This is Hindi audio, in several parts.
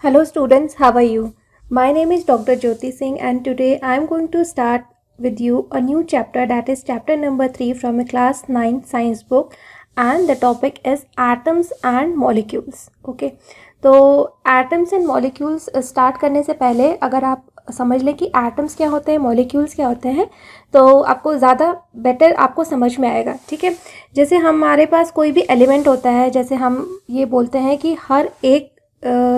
Hello students, how are you? My name is Dr. Jyoti Singh and today I am going to start with you a new chapter, that is chapter number 3 from a class 9 science book, and the topic is atoms and molecules. Okay, तो atoms and molecules start करने से पहले अगर आप समझ लें कि atoms क्या होते हैं, molecules क्या होते हैं, तो आपको ज़्यादा बेटर आपको समझ में आएगा. ठीक है, जैसे हमारे पास कोई भी एलिमेंट होता है, जैसे हम ये बोलते हैं कि हर एक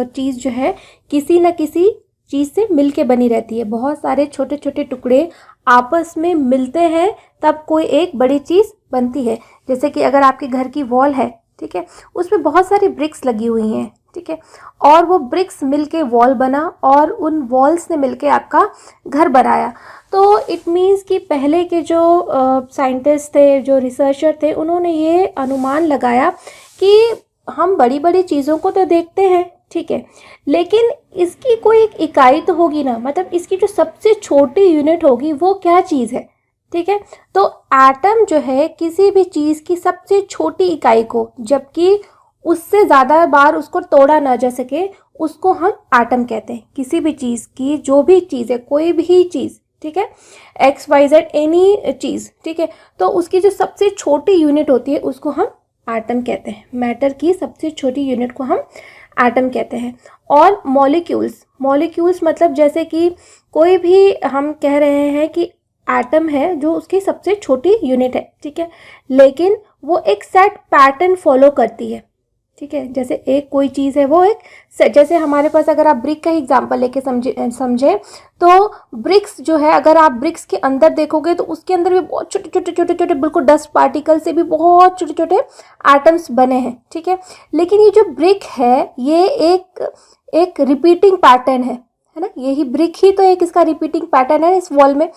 चीज़ जो है किसी न किसी चीज़ से मिल के बनी रहती है. बहुत सारे छोटे छोटे टुकड़े आपस में मिलते हैं तब कोई एक बड़ी चीज़ बनती है. जैसे कि अगर आपके घर की वॉल है, ठीक है, उसमें बहुत सारी ब्रिक्स लगी हुई हैं, ठीक है, और वो ब्रिक्स मिल के वॉल बना और उन वॉल्स ने मिल के आपका घर बनाया. तो इट मीन्स कि पहले के जो साइंटिस्ट थे, जो रिसर्चर थे, उन्होंने ये अनुमान लगाया कि हम बड़ी बड़ी चीज़ों को तो देखते हैं, ठीक है, लेकिन इसकी कोई एक इकाई तो होगी ना, मतलब इसकी जो सबसे छोटी यूनिट होगी वो क्या चीज़ है. ठीक है, तो एटम जो है किसी भी चीज़ की सबसे छोटी इकाई को, जबकि उससे ज़्यादा बार उसको तोड़ा ना जा सके, उसको हम एटम कहते हैं. किसी भी चीज़ की, जो भी चीज़ है, कोई भी चीज़, ठीक है, XYZ एनी चीज़, ठीक है, तो उसकी जो सबसे छोटी यूनिट होती है उसको हम एटम कहते हैं. मैटर की सबसे छोटी यूनिट को हम एटम कहते हैं. और मॉलिक्यूल्स मतलब जैसे कि कोई भी हम कह रहे हैं कि एटम है जो उसकी सबसे छोटी यूनिट है, ठीक है, लेकिन वो एक सेट पैटर्न फॉलो करती है. ठीक है, जैसे एक कोई चीज़ है वो एक, जैसे हमारे पास अगर आप ब्रिक का एग्जांपल लेके समझे तो ब्रिक्स जो है, अगर आप ब्रिक्स के अंदर देखोगे तो उसके अंदर भी बहुत छोटे बिल्कुल डस्ट पार्टिकल से भी बहुत छोटे छोटे एटम्स बने हैं. ठीक है, लेकिन ये जो ब्रिक है ये एक रिपीटिंग पैटर्न है ना, यही ब्रिक ही तो एक इसका रिपीटिंग पैटर्न है इस वॉल में.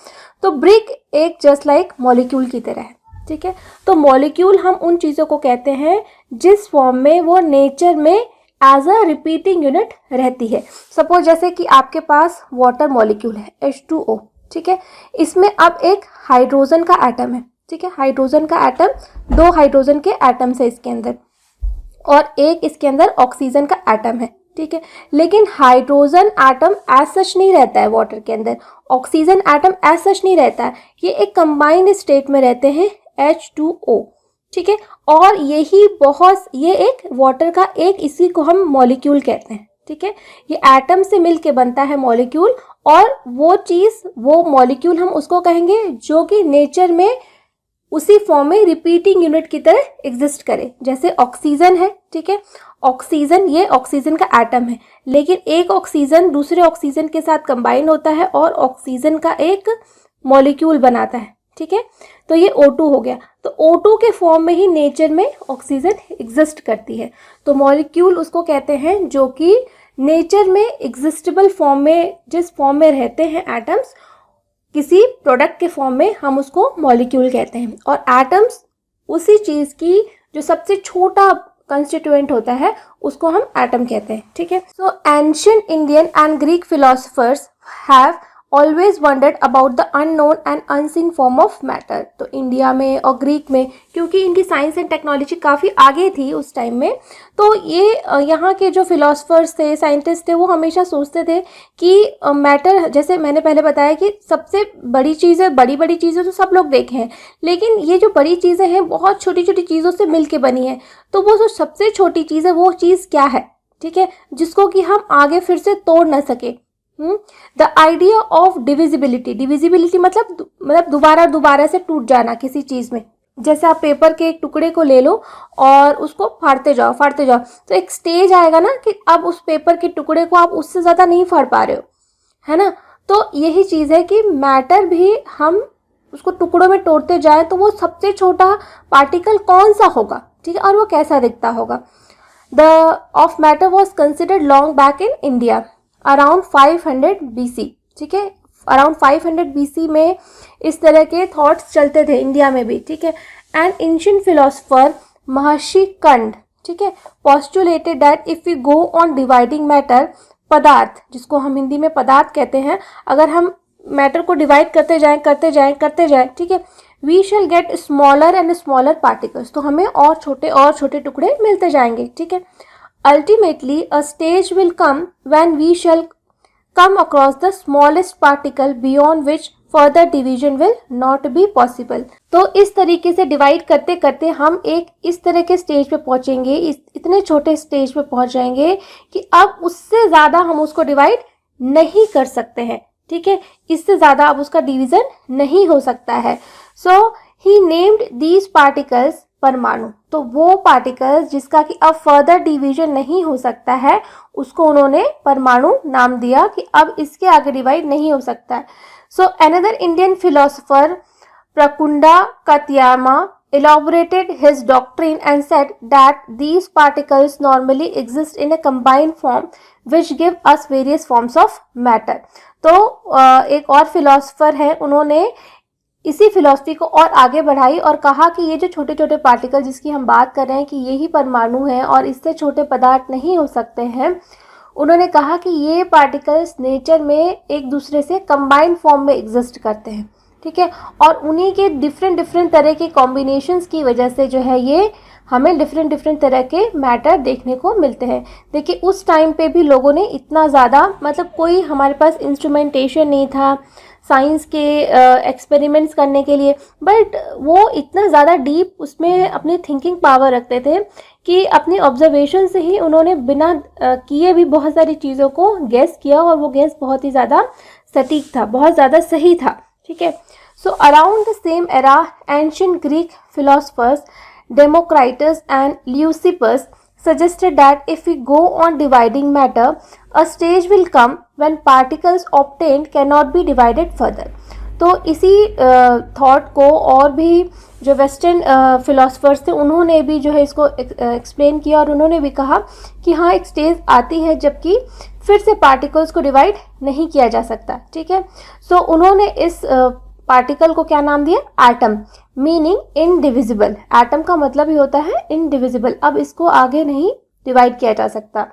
तो ब्रिक एक जस्ट लाइक मॉलिक्यूल की तरह है. ठीक है, तो मॉलिक्यूल हम उन चीज़ों को कहते हैं जिस फॉर्म में वो नेचर में एज अ रिपीटिंग यूनिट रहती है. सपोज जैसे कि आपके पास वाटर मॉलिक्यूल है H2O, ठीक है, इसमें अब एक हाइड्रोजन का एटम है. ठीक है, हाइड्रोजन का एटम, 2 हाइड्रोजन के एटम्स है इसके अंदर, और एक इसके अंदर ऑक्सीजन का एटम है. ठीक है, लेकिन हाइड्रोजन एटम एज सच नहीं रहता है वाटर के अंदर, ऑक्सीजन एटम एज सच नहीं रहता है, ये एक कंबाइंड स्टेट में रहते हैं H2O. ठीक है, और ये एक वाटर का एक, इसी को हम मॉलिक्यूल कहते हैं. ठीक है, ये एटम से मिल के बनता है मॉलिक्यूल, और वो चीज़, वो मॉलिक्यूल हम उसको कहेंगे जो कि नेचर में उसी फॉर्म में रिपीटिंग यूनिट की तरह एग्जिस्ट करे. जैसे ऑक्सीजन है, ठीक है, ऑक्सीजन, ये ऑक्सीजन का एटम है, लेकिन एक ऑक्सीजन दूसरे ऑक्सीजन के साथ कंबाइन होता है और ऑक्सीजन का एक मॉलिक्यूल बनाता है. ठीक है, तो ये O2 हो गया. तो O2 के फॉर्म में ही नेचर में ऑक्सीजन एग्जिस्ट करती है. तो मॉलिक्यूल उसको कहते हैं जो कि नेचर में एग्जिस्टेबल फॉर्म में, जिस फॉर्म में रहते हैं एटम्स, किसी प्रोडक्ट के फॉर्म में हम उसको मॉलिक्यूल कहते हैं. और एटम्स उसी चीज़ की जो सबसे छोटा कंस्टिट्यूएंट होता है उसको हम एटम कहते हैं. ठीक है, so ancient Indian and Greek philosophers have always wondered about the unknown and unseen form of matter. तो इंडिया में और ग्रीक में, क्योंकि इनकी साइंस एंड टेक्नोलॉजी काफ़ी आगे थी उस टाइम में, तो ये यहाँ के जो फिलोसफर्स थे, साइंटिस्ट थे, वो हमेशा सोचते थे कि मैटर, जैसे मैंने पहले बताया कि सबसे बड़ी चीज़ें, बड़ी चीज़ें तो सब लोग देखे हैं, लेकिन ये जो बड़ी चीज़ें हैं बहुत छोटी छोटी चीज़ों से मिल के बनी है. तो वो जो सबसे छोटी चीज़ है वो चीज़ क्या है, ठीक है, जिसको कि हम आगे फिर से तोड़ ना सके. द आइडिया ऑफ डिविजिबिलिटी मतलब दोबारा से टूट जाना किसी चीज़ में. जैसे आप पेपर के एक टुकड़े को ले लो और उसको फाड़ते जाओ, तो एक स्टेज आएगा ना कि अब उस पेपर के टुकड़े को आप उससे ज़्यादा नहीं फाड़ पा रहे हो, है ना. तो यही चीज़ है कि मैटर भी हम उसको टुकड़ों में तोड़ते जाए तो वो सबसे छोटा पार्टिकल कौन सा होगा, ठीक है, और वो कैसा दिखता होगा. The of matter was considered long back in India around 500 BC. ठीक है, अराउंड 500 BC में इस तरह के थॉट्स चलते थे इंडिया में भी. ठीक है, एंड एंशिएंट फिलोसोफर महर्षि कंड, ठीक है, postulated that if we go on dividing matter, पदार्थ, जिसको हम हिंदी में पदार्थ कहते हैं, अगर हम मैटर को डिवाइड करते जाएं, ठीक है, we shall get smaller and smaller particles. तो हमें और छोटे टुकड़े मिलते जाएंगे. ठीक है, Ultimately, a stage will come when we shall come across the smallest particle beyond which further division will not be possible. तो इस तरीके से डिवाइड करते करते हम एक इस तरह के स्टेज पे पहुंचेंगे, इतने छोटे स्टेज पे पहुंच जाएंगे कि अब उससे ज़्यादा हम उसको डिवाइड नहीं कर सकते हैं, ठीक है, इससे ज़्यादा अब उसका डिवीज़न नहीं हो सकता है. So he named these particles परमाणु. तो वो पार्टिकल्स जिसका कि अब फर्दर डिवीजन नहीं हो सकता है उसको उन्होंने परमाणु नाम दिया कि अब इसके आगे डिवाइड नहीं हो सकता है. So another Indian philosopher Pakudha Katyayana elaborated his doctrine and said that these particles normally exist in a combined form which give us various forms of matter. तो एक और फिलोसोफर है, उन्होंने इसी फिलॉसफी को और आगे बढ़ाई और कहा कि ये जो छोटे छोटे पार्टिकल जिसकी हम बात कर रहे हैं कि यही परमाणु हैं और इससे छोटे पदार्थ नहीं हो सकते हैं, उन्होंने कहा कि ये पार्टिकल्स नेचर में एक दूसरे से कंबाइंड फॉर्म में एग्जिस्ट करते हैं, ठीक है, और उन्हीं के डिफरेंट तरह के कॉम्बिनेशंस की वजह से जो है ये हमें डिफरेंट तरह के मैटर देखने को मिलते हैं. देखिए उस टाइम पे भी लोगों ने इतना ज़्यादा, मतलब कोई हमारे पास इंस्ट्रूमेंटेशन नहीं था साइंस के एक्सपेरिमेंट्स करने के लिए, बट वो इतना ज़्यादा डीप उसमें अपनी थिंकिंग पावर रखते थे कि अपनी ऑब्जर्वेशन से ही उन्होंने बिना किए भी बहुत सारी चीज़ों को गेस किया और वो गेस बहुत ही ज़्यादा सटीक था, बहुत ज़्यादा सही था, ठीक है. So around the same era ancient Greek philosophers Democritus and Leucippus suggested that if we go on dividing matter, a stage will come when particles obtained cannot be divided further. तो इसी थॉट को और भी जो वेस्टर्न फिलोसफर्स थे उन्होंने भी जो है इसको एक्सप्लेन किया और उन्होंने भी कहा कि हाँ एक स्टेज आती है जबकि फिर से पार्टिकल्स को डिवाइड नहीं किया जा सकता, ठीक है. सो उन्होंने इस पार्टिकल को क्या नाम दिया? Atom, meaning indivisible. एटम का मतलब ही होता है इनडिविजिबल, अब इसको आगे नहीं डिवाइड किया जा सकता.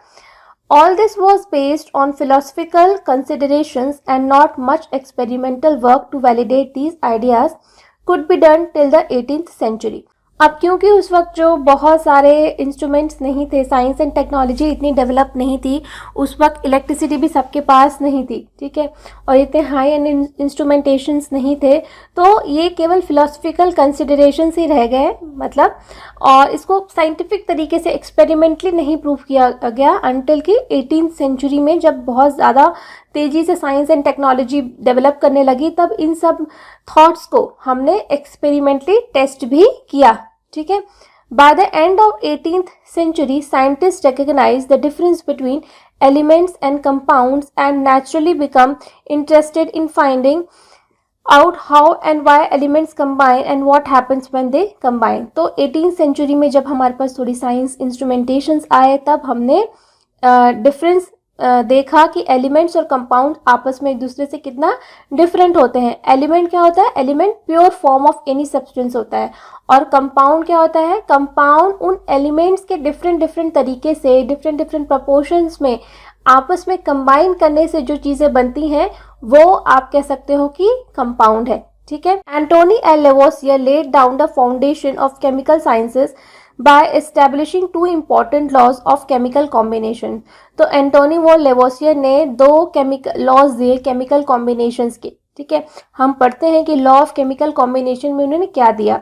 All this was based on philosophical considerations and not much experimental work to validate these ideas could be done till the 18th century. अब क्योंकि उस वक्त जो बहुत सारे इंस्ट्रूमेंट्स नहीं थे, साइंस एंड टेक्नोलॉजी इतनी डेवलप नहीं थी, उस वक्त इलेक्ट्रिसिटी भी सबके पास नहीं थी, ठीक है, और इतने हाई एंड इंस्ट्रूमेंटेशंस नहीं थे, तो ये केवल फिलोसफिकल कंसिडरेशंस ही रह गए, मतलब, और इसको साइंटिफिक तरीके से एक्सपेरिमेंटली नहीं प्रूव किया गया अंटिल कि 18th सेंचुरी में जब बहुत ज़्यादा तेज़ी से साइंस एंड टेक्नोलॉजी डेवलप करने लगी तब इन सब थॉट्स को हमने एक्सपेरिमेंटली टेस्ट भी किया, ठीक है. By the end of 18th century, scientists recognized the difference between elements and compounds and naturally become interested in finding out how and why elements combine and what happens when they combine. तो 18th century में जब हमारे पास थोड़ी साइंस इंस्ट्रूमेंटेशंस आए तब हमने डिफरेंस देखा कि एलिमेंट्स और कंपाउंड आपस में एक दूसरे से कितना डिफरेंट होते हैं. एलिमेंट क्या होता है? Element pure form of any substance होता है, और कंपाउंड क्या होता है? कंपाउंड उन एलिमेंट्स के डिफरेंट तरीके से डिफरेंट प्रपोर्शंस में आपस में कंबाइन करने से जो चीज़ें बनती हैं वो आप कह सकते हो कि कंपाउंड है, ठीक है. Antoine L Lavoisier laid down the foundation of chemical sciences by establishing two important laws of chemical combination. तो एंटोनी वो लेवोसियर ने दो केमिकल लॉज दिए केमिकल कॉम्बिनेशंस के, ठीक है. हम पढ़ते हैं कि लॉ ऑफ केमिकल कॉम्बिनेशन में उन्होंने क्या दिया.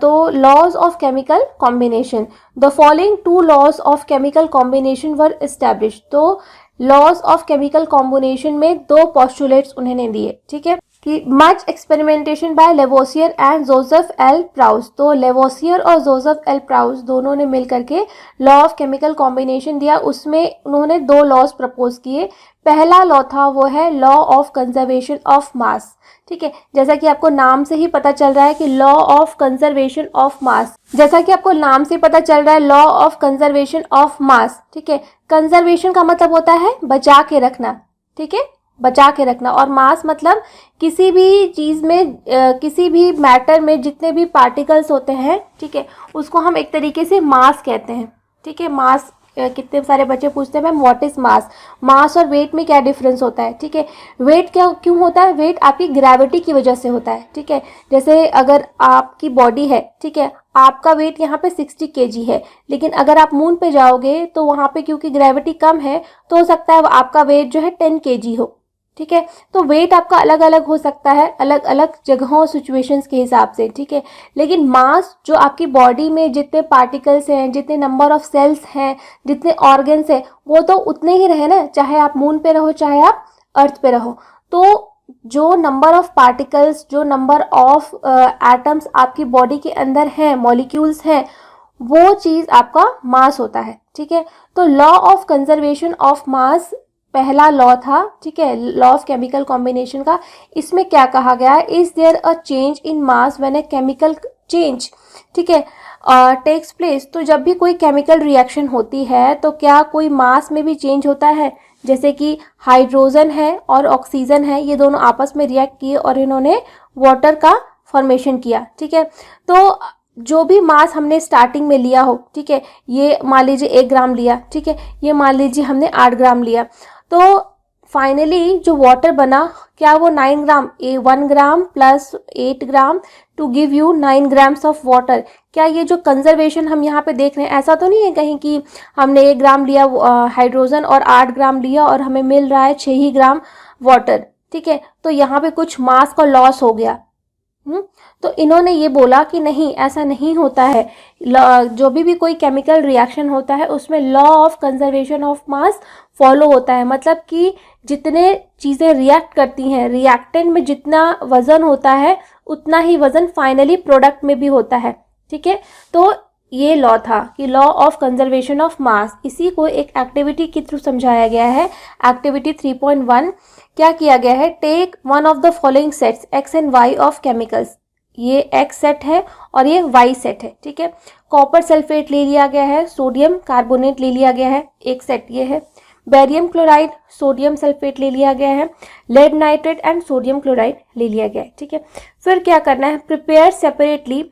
तो laws of chemical combination, the following two laws of chemical combination were established. तो लॉज ऑफ केमिकल कॉम्बिनेशन में दो पॉस्टुलेट्स उन्होंने दिए, ठीक है, कि much experimentation by Lavoisier and Joseph L Proust. तो लेवोसियर और जोसेफ एल प्राउस दोनों ने मिलकर के लॉ ऑफ केमिकल कॉम्बिनेशन दिया. उसमें उन्होंने दो लॉज प्रपोज किए. पहला लॉ था वो है लॉ ऑफ कंजर्वेशन ऑफ मास, ठीक है. जैसा कि आपको नाम से ही पता चल रहा है कि लॉ ऑफ कंजर्वेशन ऑफ मास, जैसा कि आपको नाम से पता चल रहा है लॉ ऑफ कंजर्वेशन ऑफ मास, ठीक है. कंजर्वेशन का मतलब होता है बचा के रखना, ठीक है, बचा के रखना, और मास मतलब किसी भी चीज़ में किसी भी मैटर में जितने भी पार्टिकल्स होते हैं, ठीक है, उसको हम एक तरीके से मास कहते हैं, ठीक है. मास, कितने सारे बच्चे पूछते हैं मैम व्हाट इज मास. मास और वेट में क्या डिफरेंस होता है, ठीक है. वेट क्यों होता है? वेट आपकी ग्रेविटी की वजह से होता है, ठीक है. जैसे अगर आपकी बॉडी है, ठीक है, आपका वेट यहाँ पे 60 kg है, लेकिन अगर आप मून पे जाओगे तो वहाँ पे क्योंकि ग्रेविटी कम है तो हो सकता है आपका वेट जो है 10 kg हो, ठीक है। तो वेट आपका अलग अलग हो सकता है, अलग अलग जगहों सिचुएशंस के हिसाब से, ठीक है। लेकिन मास जो आपकी बॉडी में जितने पार्टिकल्स हैं, जितने नंबर ऑफ सेल्स हैं, जितने ऑर्गन्स हैं, वो तो उतने ही रहे ना, चाहे आप मून पे रहो चाहे आप अर्थ पे रहो। तो जो नंबर ऑफ पार्टिकल्स, जो नंबर ऑफ एटम्स आपकी बॉडी के अंदर हैं, मॉलिक्यूल्स हैं, वो चीज़ आपका मास होता है, ठीक है। तो लॉ ऑफ कंजर्वेशन ऑफ मास पहला लॉ था, ठीक है, लॉ ऑफ केमिकल कॉम्बिनेशन का। इसमें क्या कहा गया है, is there a change in mass when a chemical change, ठीक है, टेक्स प्लेस। तो जब भी कोई केमिकल रिएक्शन होती है तो क्या कोई मास में भी चेंज होता है, जैसे कि हाइड्रोजन है और ऑक्सीजन है, ये दोनों आपस में रिएक्ट किए और इन्होंने वाटर का फॉर्मेशन किया, ठीक है। तो जो भी मास हमने स्टार्टिंग में लिया हो, ठीक है, ये मान लीजिए 1 ग्राम लिया, ठीक है, ये मान लीजिए हमने 8 ग्राम लिया, तो फाइनली जो वाटर बना क्या वो 9 gram, 1 gram plus 8 gram to give you 9 grams of water. क्या ये जो कंजर्वेशन हम यहाँ पे देख रहे हैं, ऐसा तो नहीं है कहीं कि हमने 1 ग्राम लिया हाइड्रोजन और 8 ग्राम लिया और हमें मिल रहा है 6 ही ग्राम वाटर, ठीक है। तो यहाँ पे कुछ मास का लॉस हो गया। तो इन्होंने ये बोला कि नहीं, ऐसा नहीं होता है। जो भी कोई केमिकल रिएक्शन होता है उसमें law of conservation of mass follow होता है। मतलब कि जितने चीज़ें रिएक्ट करती हैं, रिएक्टेंट में जितना वज़न होता है उतना ही वज़न फाइनली प्रोडक्ट में भी होता है, ठीक है। तो ये लॉ था कि लॉ ऑफ कंजर्वेशन ऑफ मास। इसी को एक एक्टिविटी के थ्रू समझाया गया है। एक्टिविटी 3.1 क्या किया गया है, take one of the following sets X and Y of chemicals. ये एक्स सेट है और ये वाई सेट है, ठीक है। कॉपर सल्फेट ले लिया गया है, सोडियम कार्बोनेट ले लिया गया है, एक सेट ये है। बेरियम क्लोराइड, सोडियम सल्फेट ले लिया गया है। Lead nitrate and sodium chloride ले लिया गया है, ठीक है। फिर क्या करना है, prepare separately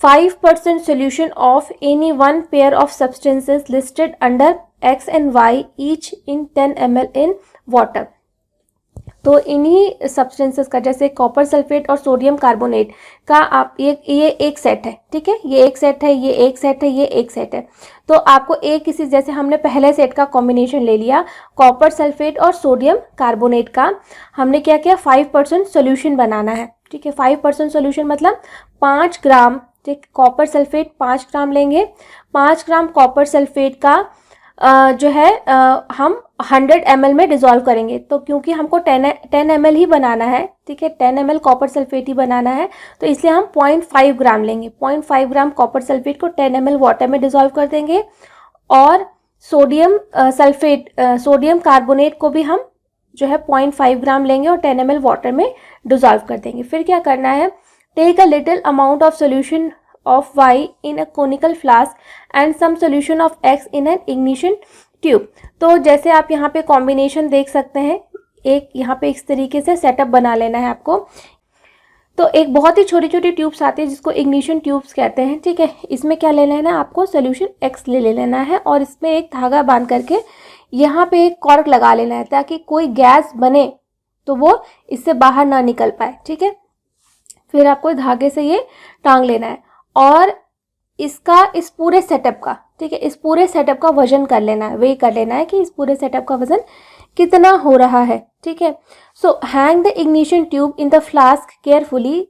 5% solution of any one pair of substances listed under X and Y each in 10 ml in water। तो इन्हीं सब्सटेंसेस का, जैसे कॉपर सल्फेट और सोडियम कार्बोनेट का, आप ये एक सेट है, ठीक है, ये एक सेट है, ये एक सेट है, ये एक सेट है। तो आपको एक किसी, जैसे हमने पहले सेट का कॉम्बिनेशन ले लिया कॉपर सल्फेट और सोडियम कार्बोनेट का, हमने क्या किया 5% सोल्यूशन बनाना है, ठीक है। 5% सोल्यूशन मतलब 5 ग्राम, ठीक, कॉपर सल्फेट 5 ग्राम लेंगे। 5 ग्राम कॉपर सल्फेट का जो है हम 100 ml में डिज़ोल्व करेंगे। तो क्योंकि हमको 10 ml ही बनाना है, ठीक है, 10 ml कॉपर सल्फेट ही बनाना है, तो इसलिए हम 0.5 ग्राम लेंगे। 0.5 ग्राम कॉपर सल्फेट को 10 ml वाटर में डिज़ोल्व कर देंगे और सोडियम सल्फेट, सोडियम कार्बोनेट को भी हम जो है 0.5 ग्राम लेंगे और 10 ml वाटर में डिज़ोल्व कर देंगे। फिर क्या करना है, take a little amount of solution of Y in a conical flask and some solution of X in an ignition tube। तो जैसे आप यहाँ पे कॉम्बिनेशन देख सकते हैं, एक यहाँ पे इस तरीके से सेटअप बना लेना है आपको। तो एक बहुत ही छोटी छोटी ट्यूब्स आती है जिसको इग्निशन ट्यूब्स कहते हैं, ठीक है। इसमें क्या ले लेना है आपको, सोल्यूशन X ले लेना है और इसमें एक धागा बांध करके यहाँ पे एक कॉर्क लगा लेना है ताकि कोई गैस बने तो वो इससे बाहर ना निकल पाए, ठीक है। फिर आपको धागे से ये टांग लेना है और इसका, इस पूरे सेटअप का, ठीक है, इस पूरे सेटअप का वजन कर लेना है, वे कर लेना है कि इस पूरे सेटअप का वजन कितना हो रहा है, ठीक है। So hang the ignition tube in the flask carefully,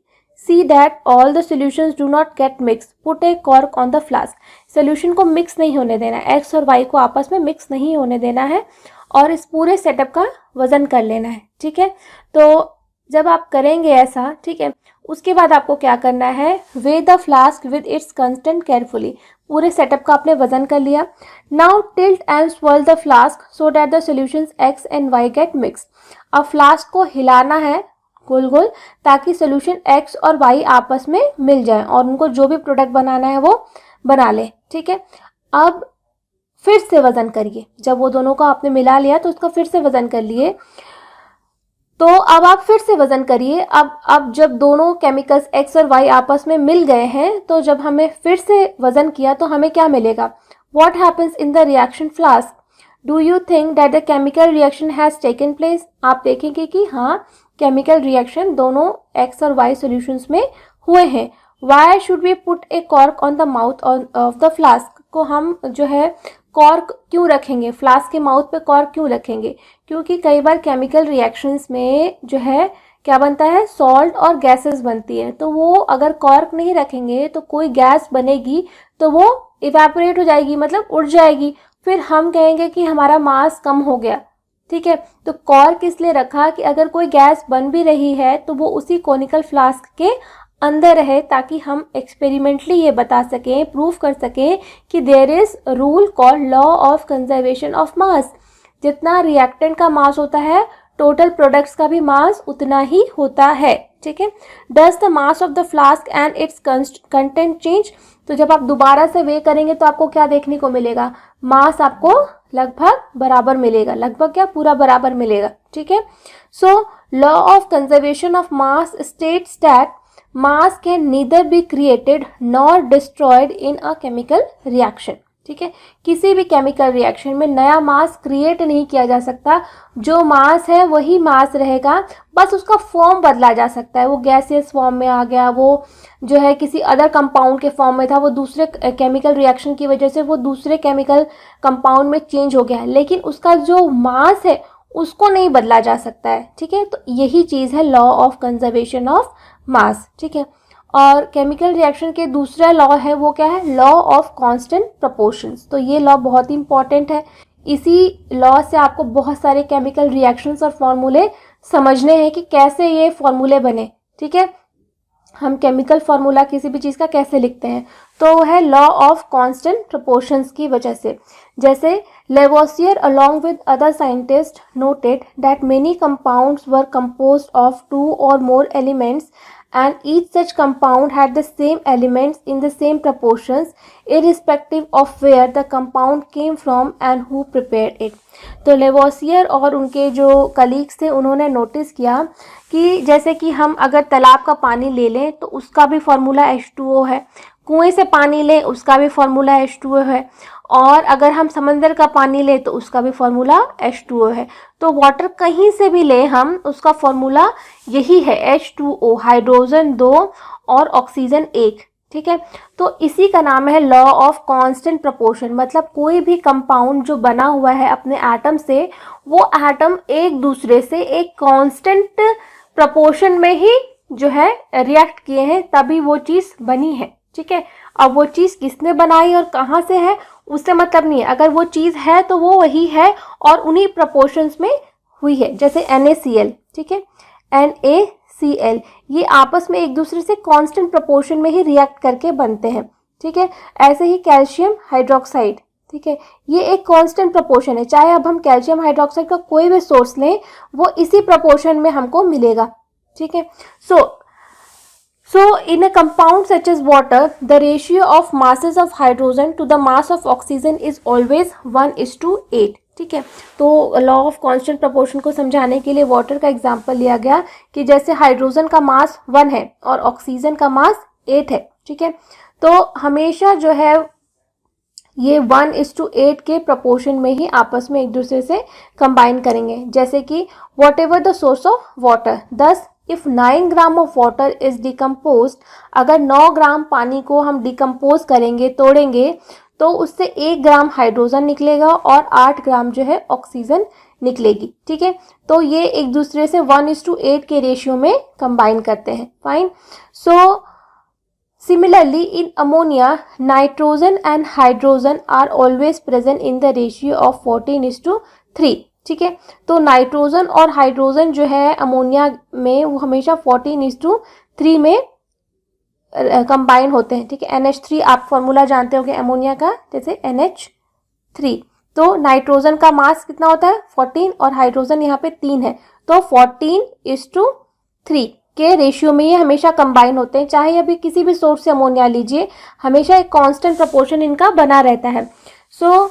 see that all the solutions do not get mix, put a cork on the flask. Solution को मिक्स नहीं होने देना है, एक्स और वाई को आपस में मिक्स नहीं होने देना है और इस पूरे सेटअप का वजन कर लेना है, ठीक है। तो जब आप करेंगे ऐसा, ठीक है, उसके बाद आपको क्या करना है, weigh the flask with its constant carefully. पूरे सेटअप का आपने वजन कर लिया। Now tilt and swirl the flask so that the solutions X and Y get mix. अब फ्लास्क को हिलाना है गोल गोल ताकि सॉल्यूशन एक्स और वाई आपस में मिल जाए और उनको जो भी प्रोडक्ट बनाना है वो बना ले, ठीक है। अब फिर से वजन करिए, जब वो दोनों को आपने मिला लिया तो उसका फिर से वजन कर लिए। तो अब आप फिर से वजन करिए। अब जब दोनों केमिकल्स एक्स और वाई आपस में मिल गए हैं तो जब हमें फिर से वजन किया तो हमें क्या मिलेगा, what happens in the reaction flask, do you think that the chemical reaction has taken place. आप देखेंगे कि हाँ, केमिकल रिएक्शन दोनों एक्स और वाई सॉल्यूशंस में हुए हैं। Why should we put a cork on the mouth of the flask, को हम जो है कॉर्क क्यों रखेंगे, फ्लास्क के माउथ पे कॉर्क क्यों रखेंगे, क्योंकि कई बार केमिकल रिएक्शंस में जो है क्या बनता है, सॉल्ट और गैसेस बनती है, तो वो अगर कॉर्क नहीं रखेंगे तो कोई गैस बनेगी तो वो इवेपोरेट हो जाएगी, मतलब उड़ जाएगी, फिर हम कहेंगे कि हमारा मास कम हो गया। ठीक है, तो कॉर्क इसलिए रखा कि अगर कोई गैस बन भी रही है तो वो उसी कोनिकल फ्लास्क के अंदर रहे, ताकि हम एक्सपेरिमेंटली ये बता सकें, प्रूव कर सकें कि there is rule called law of conservation of mass. जितना रिएक्टेंट का मास होता है, टोटल प्रोडक्ट्स का भी मास उतना ही होता है। ठीक है, does the mass of the flask and it's content change, तो जब आप दोबारा से वे करेंगे तो आपको क्या देखने को मिलेगा, मास आपको लगभग बराबर मिलेगा, लगभग क्या, पूरा बराबर मिलेगा। ठीक है, so law of conservation of mass states that mass can neither be created nor destroyed in a chemical reaction. ठीक है, किसी भी केमिकल रिएक्शन में नया मास क्रिएट नहीं किया जा सकता, जो मास है वही मास रहेगा, बस उसका फॉर्म बदला जा सकता है, वो गैसियस फॉर्म में आ गया, वो जो है किसी अदर कंपाउंड के फॉर्म में था, वो दूसरे केमिकल रिएक्शन की वजह से वो दूसरे केमिकल कंपाउंड में चेंज हो गया है, लेकिन उसका जो मास है उसको नहीं बदला जा सकता है। ठीक है, तो यही चीज़ है लॉ ऑफ कंजर्वेशन ऑफ मास। ठीक है, और केमिकल रिएक्शन के दूसरा लॉ है वो क्या है, लॉ ऑफ कांस्टेंट प्रोपोर्शंस। तो ये लॉ बहुत ही इंपॉर्टेंट है, इसी लॉ से आपको बहुत सारे केमिकल रिएक्शंस और फॉर्मूले समझने हैं कि कैसे ये फॉर्मूले बने। ठीक है, हम केमिकल फार्मूला किसी भी चीज़ का कैसे लिखते हैं, तो वो है लॉ ऑफ कांस्टेंट प्रोपोर्शंस की वजह से। जैसे Lavoisier along with other scientist noted that many compounds were composed of 2 or more elements and each such compound had the same elements in the same proportions irrespective of where the compound came from and who prepared it। तो लेवोसियर और उनके जो कलीग्स थे उन्होंने नोटिस किया कि जैसे कि हम अगर तालाब का पानी ले लें तो उसका भी फार्मूला H2O है, कुएं से पानी लें उसका भी फार्मूला H2O है, और अगर हम समंदर का पानी लें तो उसका भी फार्मूला H2O है। तो वाटर कहीं से भी लें हम, उसका फार्मूला यही है H2O, हाइड्रोजन 2 और ऑक्सीजन 1। ठीक है, तो इसी का नाम है लॉ ऑफ कांस्टेंट प्रोपोर्शन, मतलब कोई भी कंपाउंड जो बना हुआ है अपने एटम से, वो एटम एक दूसरे से एक कांस्टेंट प्रोपोर्शन में ही जो है रिएक्ट किए हैं, तभी वो चीज़ बनी है। ठीक है, अब वो चीज़ किसने बनाई और कहाँ से है उससे मतलब नहीं है, अगर वो चीज़ है तो वो वही है और उन्हीं प्रोपोर्शंस में हुई है। जैसे NaCl, ठीक है, NaCl, ये आपस में एक दूसरे से कांस्टेंट प्रोपोर्शन में ही रिएक्ट करके बनते हैं। ठीक है, ऐसे ही कैल्शियम हाइड्रोक्साइड, ठीक है, ये एक कांस्टेंट प्रोपोर्शन है, चाहे अब हम कैल्शियम हाइड्रोक्साइड का कोई भी सोर्स लें वो इसी प्रोपोर्शन में हमको मिलेगा। ठीक है, So in a compound such as water, the ratio of masses of hydrogen to the mass of oxygen is always 1:8। ठीक है, तो लॉ ऑफ कांस्टेंट प्रोपोर्शन को समझाने के लिए वाटर का एग्जांपल लिया गया कि जैसे हाइड्रोजन का मास 1 है और ऑक्सीजन का मास 8 है। ठीक है, तो हमेशा जो है ये 1:8 के प्रोपोर्शन में ही आपस में एक दूसरे से कंबाइन करेंगे। जैसे कि what ever the source of water, 10 if 9 gram of water is decompose, अगर 9 ग्राम पानी को हम डिकम्पोज करेंगे, तोड़ेंगे, तो उससे 1 ग्राम हाइड्रोजन निकलेगा और 8 ग्राम जो है ऑक्सीजन निकलेगी। ठीक है, तो ये एक दूसरे से 1:8 के रेशियो में कंबाइन करते हैं। Fine, so similarly in ammonia, nitrogen and hydrogen are always present in the ratio of 14:3। ठीक है, तो नाइट्रोजन और हाइड्रोजन जो है अमोनिया में वो हमेशा 14:3 में कंबाइन होते हैं। ठीक है, NH3 आप फॉर्मूला जानते होंगे अमोनिया का, जैसे NH3, तो नाइट्रोजन का मास कितना होता है 14 और हाइड्रोजन यहाँ पे 3 है, तो 14:3 के रेशियो में ये हमेशा कंबाइन होते हैं। चाहे अभी किसी भी सोर्स से अमोनिया लीजिए, हमेशा एक कांस्टेंट प्रोपोर्शन इनका बना रहता है। So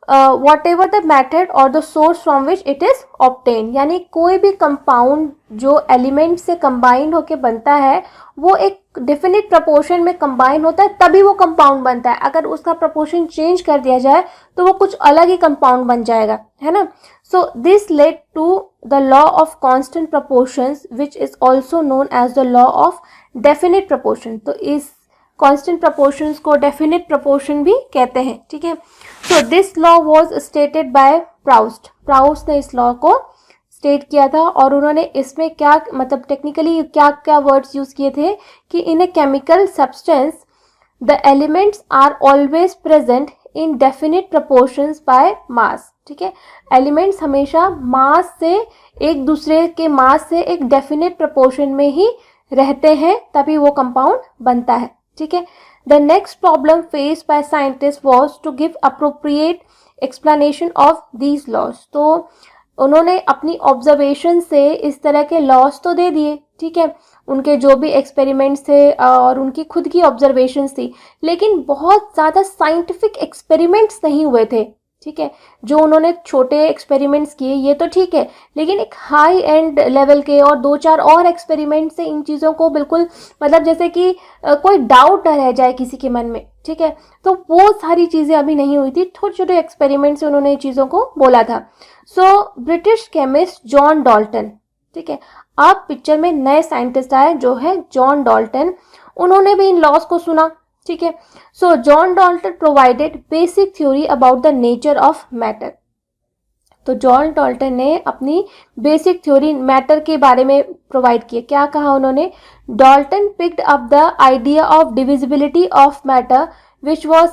whatever the method or the source from which it is obtain, यानी कोई भी कंपाउंड जो एलिमेंट से कंबाइन होके बनता है वो एक डेफिनेट प्रोपोर्शन में कंबाइन होता है, तभी वो कंपाउंड बनता है। अगर उसका प्रोपोर्शन चेंज कर दिया जाए तो वो कुछ अलग ही कंपाउंड बन जाएगा, है ना। So this led to the law of constant proportions which is also known as the law of definite proportion. तो इस कांस्टेंट प्रोपोर्शंस को डेफिनेट प्रोपोर्शन भी कहते हैं, ठीक है। So this law was stated by Proust ने इस लॉ को स्टेट किया था, और उन्होंने इसमें क्या मतलब टेक्निकली क्या क्या वर्ड्स यूज किए थे कि in a chemical substance the elements are always present in definite proportions by mass, ठीक है। एलिमेंट्स हमेशा मास से, एक दूसरे के मास से एक डेफिनेट प्रोपोर्शन में ही रहते हैं, तभी वो कंपाउंड बनता है, ठीक है। The next problem faced by scientist was to give appropriate explanation of these laws. तो उन्होंने अपनी ऑब्जर्वेशन से इस तरह के लॉज तो दे दिए, ठीक है, उनके जो भी एक्सपेरिमेंट्स थे और उनकी खुद की ऑब्जर्वेशंस थी, लेकिन बहुत ज़्यादा साइंटिफिक एक्सपेरिमेंट्स नहीं हुए थे, ठीक है। जो उन्होंने छोटे एक्सपेरिमेंट्स किए ये तो ठीक है, लेकिन एक हाई एंड लेवल के और 2-4 और एक्सपेरिमेंट से इन चीज़ों को बिल्कुल मतलब जैसे कि कोई डाउट न रह जाए किसी के मन में, ठीक है, तो वो सारी चीज़ें अभी नहीं हुई थी। छोटे छोटे एक्सपेरिमेंट से उन्होंने चीज़ों को बोला था। So British chemist John Dalton, ठीक है, अब पिक्चर में नए साइंटिस्ट आए जो है जॉन डाल्टन, उन्होंने भी इन लॉज को सुना, ठीक है। So John Dalton provided basic theory about the nature of matter. तो जॉन डाल्टन ने अपनी बेसिक थ्योरी मैटर के बारे में प्रोवाइड किया। क्या कहा उन्होंने? Dalton picked up the idea of divisibility of matter which was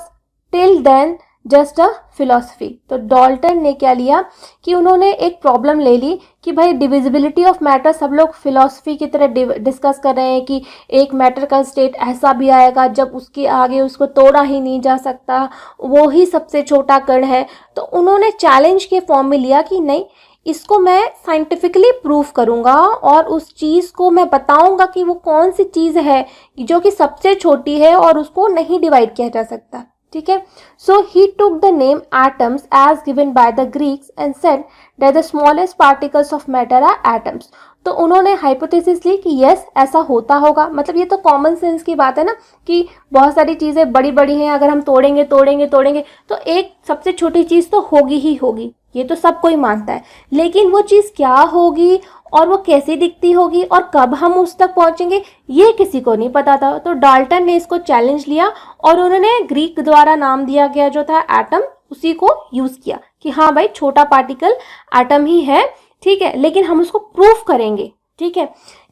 till then just a philosophy. तो डाल्टन ने क्या लिया कि उन्होंने एक प्रॉब्लम ले ली कि भाई डिविजिबिलिटी ऑफ मैटर सब लोग फिलॉसफी की तरह डिस्कस कर रहे हैं कि एक मैटर का स्टेट ऐसा भी आएगा जब उसके आगे उसको तोड़ा ही नहीं जा सकता, वो ही सबसे छोटा कण है। तो उन्होंने चैलेंज के फॉर्म में लिया कि नहीं, इसको मैं साइंटिफिकली प्रूव करूंगा और उस चीज़ को मैं बताऊंगा कि वो कौन सी चीज़ है जो कि सबसे छोटी है और उसको नहीं डिवाइड किया जा सकता, ठीक है। So he took the name atoms as given by the Greeks and said that the smallest particles of matter are atoms. तो उन्होंने हाइपोथेसिस ली कि यस ऐसा होता होगा। मतलब ये तो कॉमन सेंस की बात है ना कि बहुत सारी चीज़ें बड़ी बड़ी हैं, अगर हम तोड़ेंगे तो एक सबसे छोटी चीज़ तो होगी ही होगी, ये तो सब कोई मानता है, लेकिन वो चीज़ क्या होगी और वो कैसी दिखती होगी और कब हम उस तक पहुंचेंगे ये किसी को नहीं पता था। तो डाल्टन ने इसको चैलेंज लिया और उन्होंने ग्रीक द्वारा नाम दिया गया जो था एटम, उसी को यूज़ किया कि हाँ भाई छोटा पार्टिकल एटम ही है, ठीक है, लेकिन हम उसको प्रूफ करेंगे, ठीक है।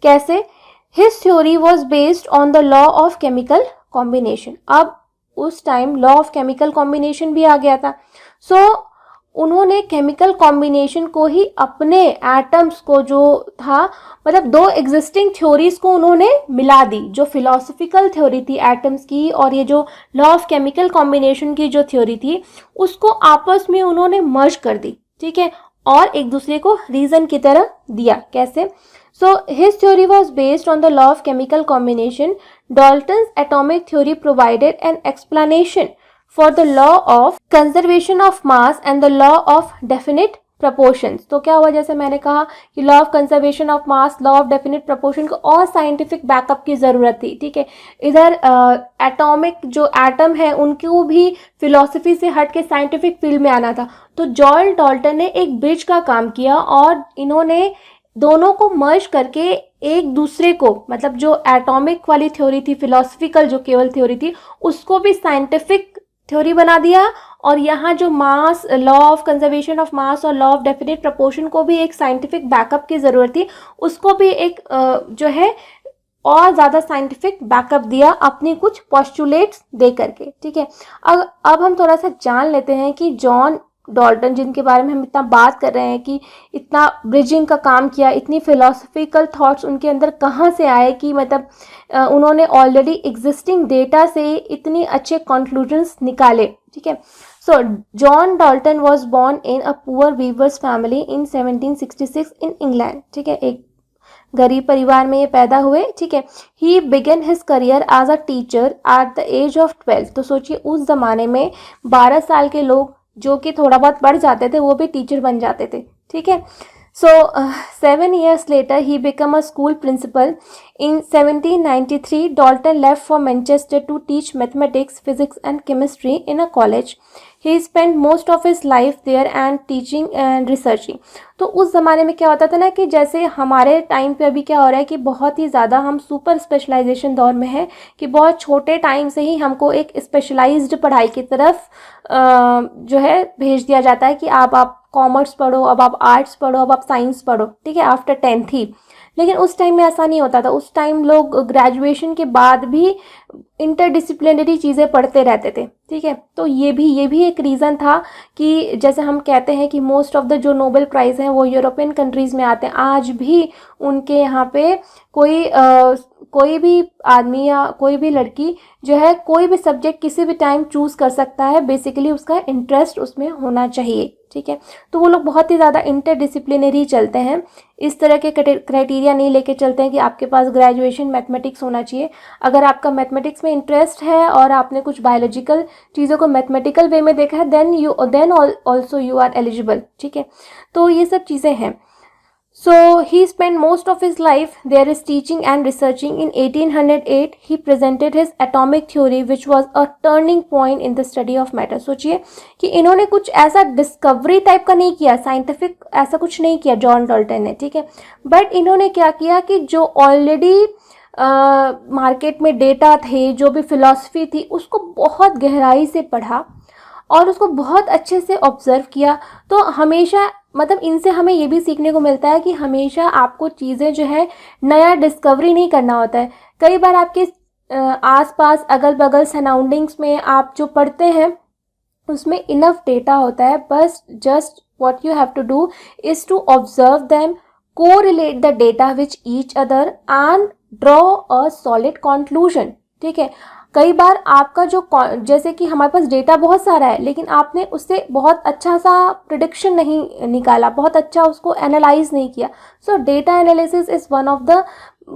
कैसे? His theory was based on the law of chemical combination. अब उस time law of chemical combination भी आ गया था। सो उन्होंने केमिकल कॉम्बिनेशन को ही अपने एटम्स को जो था मतलब दो एग्जिस्टिंग थ्योरीज को उन्होंने मिला दी। जो फिलोसफिकल थ्योरी थी एटम्स की और ये जो लॉ ऑफ केमिकल कॉम्बिनेशन की जो थ्योरी थी उसको आपस में उन्होंने मर्ज कर दी, ठीक है, और एक दूसरे को रीजन की तरह दिया। कैसे? So his theory was based on the law of chemical combination. Dalton's atomic theory provided an explanation for the law of conservation of mass and the law of definite proportions। तो क्या हुआ, जैसे मैंने कहा कि law of conservation of mass, law of definite proportion को और साइंटिफिक बैकअप की ज़रूरत थी, ठीक है। इधर एटॉमिक जो एटम है उनको भी फिलॉसफी से हट के साइंटिफिक फील्ड में आना था। तो जॉन डाल्टन ने एक ब्रिज का काम किया और इन्होंने दोनों को मर्ज करके एक दूसरे को मतलब जो एटॉमिक वाली थ्योरी थी, फिलॉसफिकल जो केवल थ्योरी थी, उसको भी साइंटिफिक थ्योरी बना दिया। और यहाँ जो mass, law of conservation of mass और लॉ ऑफ डेफिनेट प्रोपोर्शन को भी एक साइंटिफिक बैकअप की ज़रूरत थी, उसको भी एक जो है और ज़्यादा साइंटिफिक बैकअप दिया अपनी कुछ पोस्टुलेट्स दे करके, ठीक है। अब हम थोड़ा सा जान लेते हैं कि जॉन डाल्टन जिनके बारे में हम इतना बात कर रहे हैं कि इतना ब्रिजिंग का काम किया, इतनी फिलोसफिकल थॉट्स उनके अंदर कहाँ से आए कि मतलब उन्होंने ऑलरेडी एग्जिस्टिंग डेटा से इतनी अच्छे कंक्लूजन्स निकाले, ठीक है। So John Dalton was born in a poor weavers family in 1766 in England, ठीक है, एक गरीब परिवार में ये पैदा हुए, ठीक है। He began his career as a teacher at the age of 12। तो सोचिए उस जमाने में 12 साल के लोग जो कि थोड़ा बहुत पढ़ जाते थे वो भी टीचर बन जाते थे, ठीक है। सो 7 years later he became a school principal In 1793, Dalton left for Manchester to teach mathematics, physics and chemistry in a college. He spent most of his life there and teaching and researching. तो उस ज़माने में क्या होता था ना कि जैसे हमारे टाइम पे अभी क्या हो रहा है कि बहुत ही ज़्यादा हम सुपर स्पेशलाइजेशन दौर में हैं कि बहुत छोटे टाइम से ही हमको एक स्पेशलाइज्ड पढ़ाई की तरफ जो है भेज दिया जाता है कि आप कॉमर्स पढ़ो, अब आप आर्ट्स पढ़ो, अब आप साइंस पढ़ो, ठीक है, आफ्टर 10th ही। लेकिन उस टाइम में ऐसा नहीं होता था। उस टाइम लोग ग्रेजुएशन के बाद भी इंटरडिसिप्लिनरी चीज़ें पढ़ते रहते थे, ठीक है। तो ये भी एक रीज़न था कि जैसे हम कहते हैं कि मोस्ट ऑफ द जो नोबेल प्राइज़ हैं वो यूरोपियन कंट्रीज़ में आते हैं। आज भी उनके यहाँ पे कोई भी आदमी या कोई भी लड़की जो है कोई भी सब्जेक्ट किसी भी टाइम चूज़ कर सकता है, बेसिकली उसका इंटरेस्ट उसमें होना चाहिए, ठीक है। तो वो लोग बहुत ही ज़्यादा इंटरडिसिप्लिनरी चलते हैं, इस तरह के क्राइटेरिया नहीं लेके चलते हैं कि आपके पास ग्रेजुएशन मैथमेटिक्स होना चाहिए। अगर आपका मैथमेटिक्स में इंटरेस्ट है और आपने कुछ बायोलॉजिकल चीज़ों को मैथमेटिकल वे में देखा है then also you are eligible, ठीक है। तो ये सब चीज़ें हैं। So he spent most of his life there is teaching and researching. In 1808 he presented his atomic theory which was a turning point in the study of matter. सोचिए कि इन्होंने कुछ ऐसा डिस्कवरी टाइप का नहीं किया, साइंटिफिक ऐसा कुछ नहीं किया जॉन डाल्टन ने, ठीक है। बट इन्होंने क्या किया कि जो ऑलरेडी मार्केट में डेटा थे, जो भी फिलॉसफी थी, उसको बहुत गहराई से पढ़ा और उसको बहुत अच्छे से ऑब्जर्व किया। तो हमेशा मतलब इनसे हमें ये भी सीखने को मिलता है कि हमेशा आपको चीज़ें जो है नया डिस्कवरी नहीं करना होता है। कई बार आपके आसपास अगल बगल सराउंडिंग्स में आप जो पढ़ते हैं उसमें इनफ डेटा होता है, बस just what you have to do is to observe them, correlate the data which each other and draw a solid conclusion, ठीक है। कई बार आपका जो जैसे कि हमारे पास डेटा बहुत सारा है लेकिन आपने उससे बहुत अच्छा सा प्रिडिक्शन नहीं निकाला, बहुत अच्छा उसको एनालाइज नहीं किया। सो data analysis is one of the,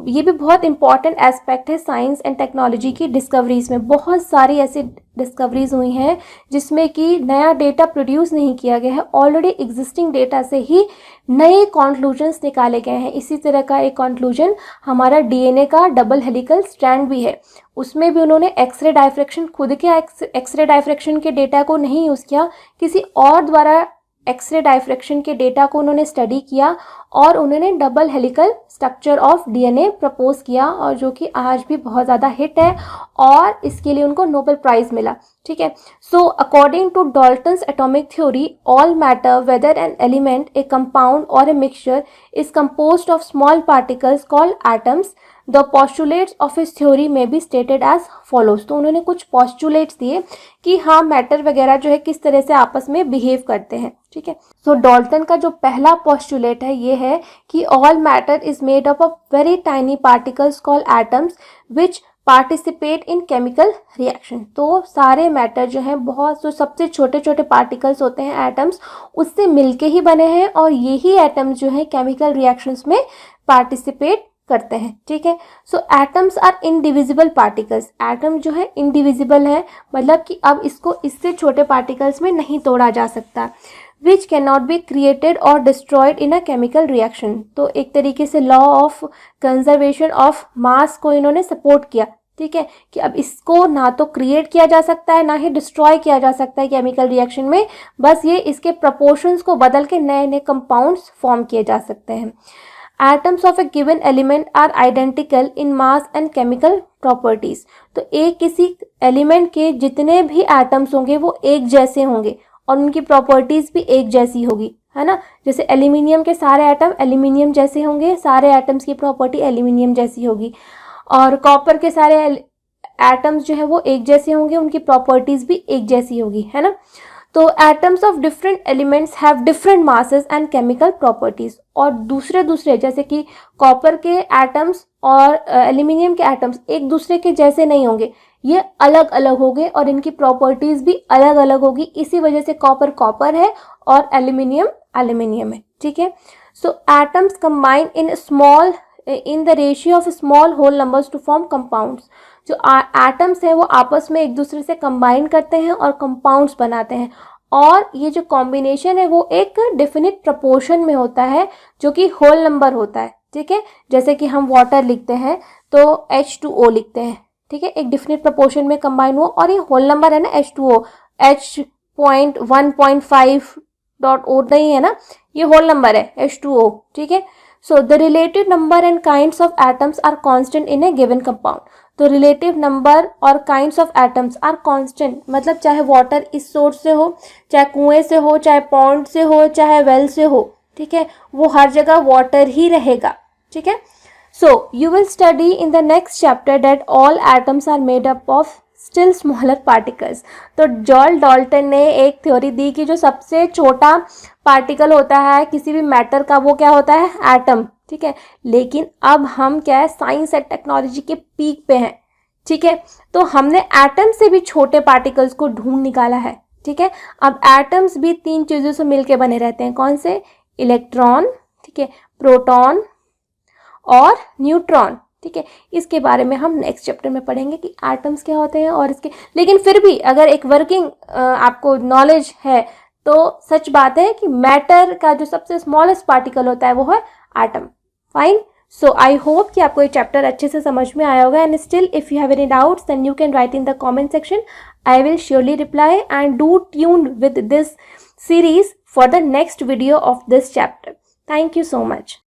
ये भी बहुत इंपॉर्टेंट एस्पेक्ट है साइंस एंड टेक्नोलॉजी की डिस्कवरीज में। बहुत सारी ऐसी डिस्कवरीज हुई हैं जिसमें कि नया डेटा प्रोड्यूस नहीं किया गया है, ऑलरेडी एग्जिस्टिंग डेटा से ही नए कॉन्क्लूजन्स निकाले गए हैं। इसी तरह का एक कॉन्क्लूजन हमारा डीएनए का डबल हेलिकल स्ट्रैंड भी है, उसमें भी उन्होंने एक्सरे डायफ्रैक्शन, खुद के एक्सरे डायफ्रैक्शन के डेटा को नहीं यूज़ किया, किसी और द्वारा एक्सरे डायफ्रैक्शन के डेटा को उन्होंने स्टडी किया और उन्होंने double helical structure of DNA propose किया, और जो कि आज भी बहुत ज़्यादा हिट है और इसके लिए उनको नोबेल प्राइज़ मिला, ठीक है। So according to Dalton's atomic theory, all matter whether an element, a compound or a mixture is composed of small particles called atoms. The postulates of his theory may be stated as follows. तो उन्होंने कुछ पोस्टुलेट्स दिए कि हाँ मैटर वगैरह जो है किस तरह से आपस में बिहेव करते हैं, ठीक है। सो डाल्टन का जो पहला पोस्टुलेट है ये है कि all matter is made up of very tiny particles called atoms which participate in chemical reaction. तो सारे मैटर जो हैं बहुत जो सबसे छोटे छोटे पार्टिकल्स होते हैं एटम्स, उससे मिलके ही बने हैं और यही एटम्स जो हैं केमिकल रिएक्शंस में पार्टिसिपेट करते हैं, ठीक है। So atoms are indivisible particles. Atom जो है इनडिविजिबल है, मतलब कि अब इसको इससे छोटे पार्टिकल्स में नहीं तोड़ा जा सकता। Which can not be created or destroyed in a chemical reaction. तो एक तरीके से law of conservation of mass को इन्होंने सपोर्ट किया, ठीक है, कि अब इसको ना तो क्रिएट किया जा सकता है ना ही डिस्ट्रॉय किया जा सकता है केमिकल रिएक्शन में, बस ये इसके प्रपोर्शंस को बदल के नए नए कंपाउंड्स फॉर्म किए जा सकते हैं। Atoms of a given element are identical in mass and chemical properties। तो एक किसी एलिमेंट के जितने भी एटम्स होंगे वो एक जैसे होंगे और उनकी प्रॉपर्टीज़ भी एक जैसी होगी, है ना। जैसे एल्यूमिनियम के सारे एटम एल्यूमिनियम जैसे होंगे, सारे एटम्स की प्रॉपर्टी एल्यूमिनियम जैसी होगी, और कॉपर के सारे एटम्स जो है वो एक जैसे होंगे, उनकी प्रॉपर्टीज़ भी एक जैसी होगी, है ना। तो atoms of different elements have different masses and chemical properties. और दूसरे जैसे कि कॉपर के एटम्स और एल्यूमिनियम के एटम्स एक दूसरे के जैसे नहीं होंगे, ये अलग अलग होंगे और इनकी प्रॉपर्टीज भी अलग अलग होगी। इसी वजह से कॉपर है और एल्यूमिनियम है, ठीक है। So atoms combine in the ratio of small whole numbers to form compounds. जो एटम्स हैं वो आपस में एक दूसरे से कंबाइन करते हैं और कंपाउंड्स बनाते हैं, और ये जो कॉम्बिनेशन है वो एक डेफिनिट प्रपोर्शन में होता है जो कि होल नंबर होता है, ठीक है। जैसे कि हम वाटर लिखते हैं तो H2O लिखते हैं, ठीक है, एक डिफिनिट प्रपोर्शन में कंबाइन हुआ, और ये होल नंबर है ना H2O, H.1.5.O नहीं है ना, ये होल नंबर है H2O, ठीक है। So the relative number and kinds of atoms are constant in a given compound. तो रिलेटिव नंबर और kinds of atoms are constant, मतलब चाहे वाटर इस सोर्स से हो, चाहे कुएं से हो, चाहे पॉन्ड से हो, चाहे वेल से हो, ठीक है, वो हर जगह वाटर ही रहेगा, ठीक है। So you will study in the next chapter that all atoms are made up of still smaller particles. तो जॉर्ज डाल्टन ने एक थ्योरी दी कि जो सबसे छोटा पार्टिकल होता है किसी भी मैटर का वो क्या होता है, एटम, ठीक है। लेकिन अब हम क्या है, साइंस एंड टेक्नोलॉजी के पीक पे हैं, ठीक है। तो हमने एटम से भी छोटे पार्टिकल्स को ढूंढ निकाला है, ठीक है। अब एटम्स भी 3 चीज़ों से मिलके बने रहते हैं, कौन से, इलेक्ट्रॉन, ठीक है, प्रोटॉन और न्यूट्रॉन, ठीक है। इसके बारे में हम नेक्स्ट चैप्टर में पढ़ेंगे कि एटम्स क्या होते हैं और इसके, लेकिन फिर भी अगर एक वर्किंग आपको नॉलेज है तो सच बात है कि मैटर का जो सबसे स्मॉलेस्ट पार्टिकल होता है वो है atom. Fine, so I hope कि आपको ये चैप्टर अच्छे से समझ में आया होगा, and still if you have any doubts then you can write in the comment section, I will surely reply, and do tune with this series for the next video of this chapter. Thank you so much.